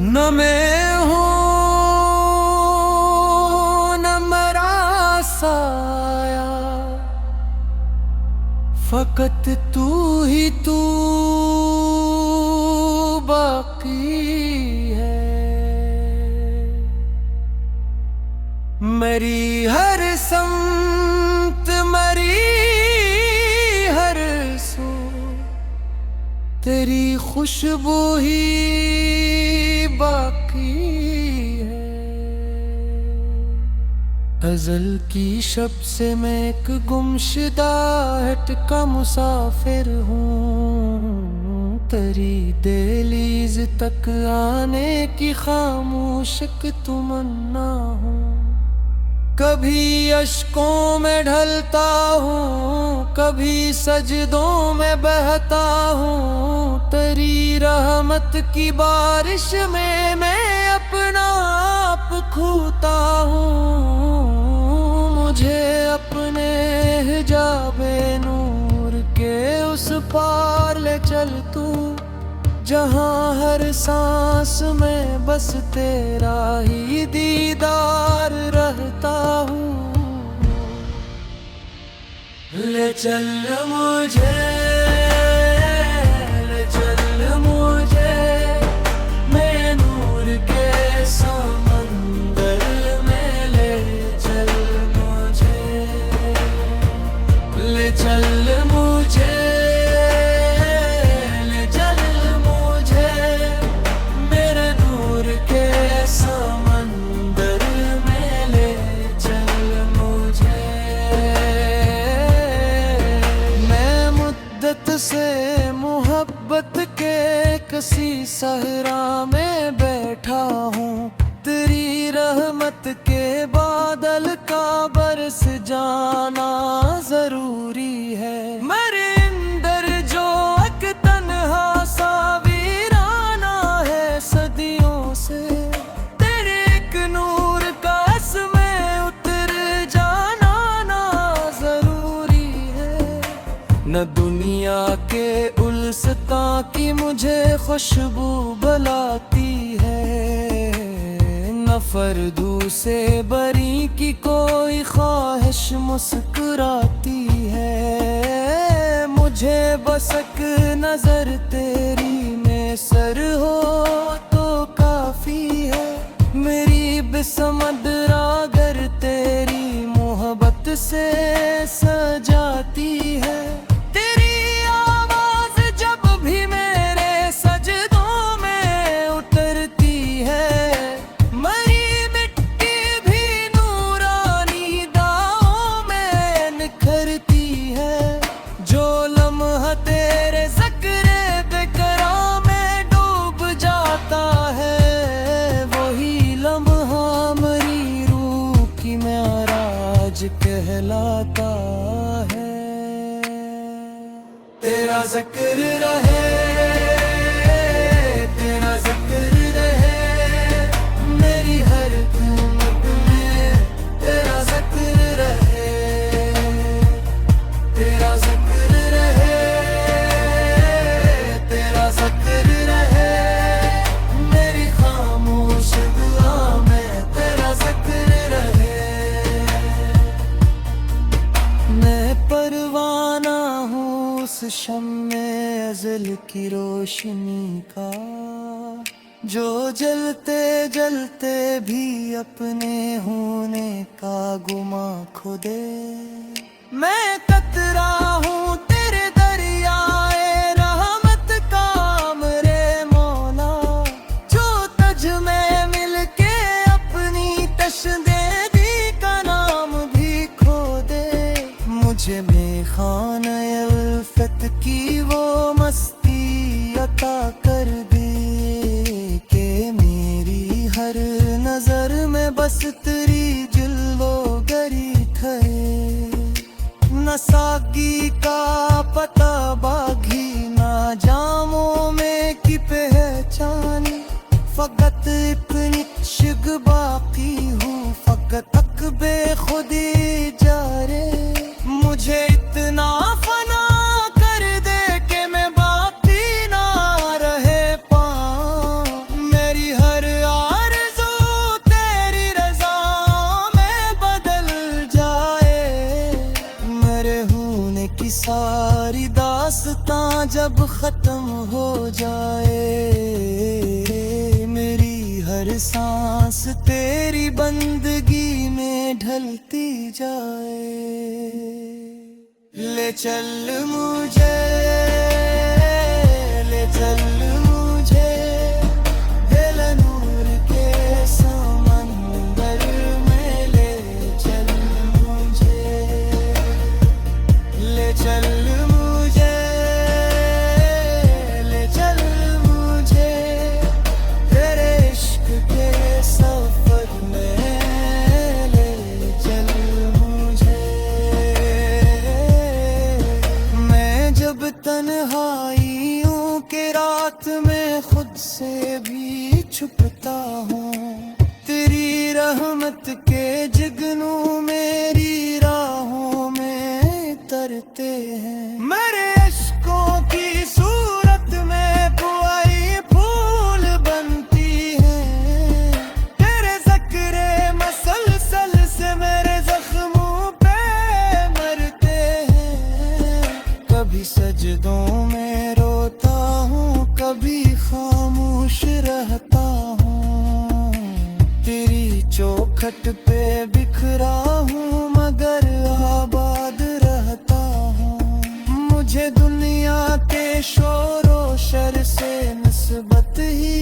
न मैं हूँ न मरा साया, फकत तू ही तू बाकी है। मेरी हर समत मरी हर सो तेरी खुशबू ही बाकी है। अज़ल की शब से मैं एक गुमशुदा हटका मुसाफिर हूँ। तेरी दहलीज तक आने की खामोश तमन्ना हूँ। कभी अश्कों में ढलता हूँ, कभी सजदों में बहता हूँ। तेरी रहमत की बारिश में मैं अपना आप खोता हूँ। मुझे अपने हिजाबे नूर के उस पार ले चल तू, जहाँ हर सांस में बस तेरा ही दीदार रहता हूँ। ले चल मुझे, ले चल मुझे मैं नूर के समंदर में। ले चल मुझे, ले चल मुझे, ले चल मुझे मेरे नूर के समंदर में। ले चल मुझे। मैं मुद्दत से मोहब्बत के किसी सहरा में बैठा हूँ। तेरी रहमत के बादल का बरस जाना जरूरी है। मेरे अंदर जो एक तन्हा सा वीराना है सदियों से, तेरे एक नूर का इसमें उतर जाना ना जरूरी है। न दुनिया के उल्सता की मुझे खुशबू बुलाती है, न फर्दू से बरी की कोई ख्वाहिश मुस्कुराती है। मुझे बस एक नजर तेरी में सर हो तो काफी है। मेरी बिस्मत रागर तेरी मोहब्बत से सजाती है। तेरी आवाज जब भी मेरे सजदों में उतरती है, मरी मिट्टी भी नूरानी दाओं में निखरती है। जो लम्हा तेरे ज़िक्रे बिकरां में डूब जाता है, वही लम्हा मेरी रूह की मेराज कहलाता है। तेरा ज़िक्र रहे, तेरा ज़िक्र रहे मेरी हर क़दम में। तेरा ज़िक्र रहे, तेरा ज़िक्र रहे, तेरा ज़िक्र रहे मेरी खामोश दुआ में। तेरा ज़िक्र रहे। मैं परवाना हूँ उस शम्मे अज़ल की रोशनी का, जो जलते जलते भी अपने होने का गुमा खो दे। मैं कतरा हूँ तेरे दरियाए रहमत का मेरे मौला, जो तुझ में मिलके अपनी तशदीदी का नाम भी खो दे। मुझे मेखाने उल्फत की वो मस्ती अता कर दे कि मेरी हर नजर में बस तेरी जुल्लो सागी का पता बागी ना जामों में की पहचानी फकत इतनी शिग बाकी हूँ फकत तक बेखुदी जा रे मुझे इतना फना कर दे के मैं बाकी ना रहे पाऊं मेरी हर आरज़ू तेरी रज़ा में बदल जाए मेरे होने की सारी दास्तां जब ख़त्म हो जाए मेरी हर सांस तेरी बंदगी में ढलती जाए ले चल मुझे ले चल मुझे दिल नूर के समंदर में ले चल मुझे ले चल मुझे ले चल मुझे तेरे इश्क के सफर में ले चल मुझे मैं जब तन्हाइयों के रात में खुद से भी छुपता हूँ तेरी रहमत के जुगनू मेरी राहों में तरते हैं मेरे अश्कों की सूरत में पुआई फूल बनती है तेरे ज़िक्र मसलसल से मेरे जख्मों पे मरते हैं कभी सजदों में रोता हूँ कभी खामोश रहता हूँ तेरी चौखट पे बिखरा हूँ मगर आबाद रहता हूँ मुझे दुनिया के शोर व शर से निस्बत ही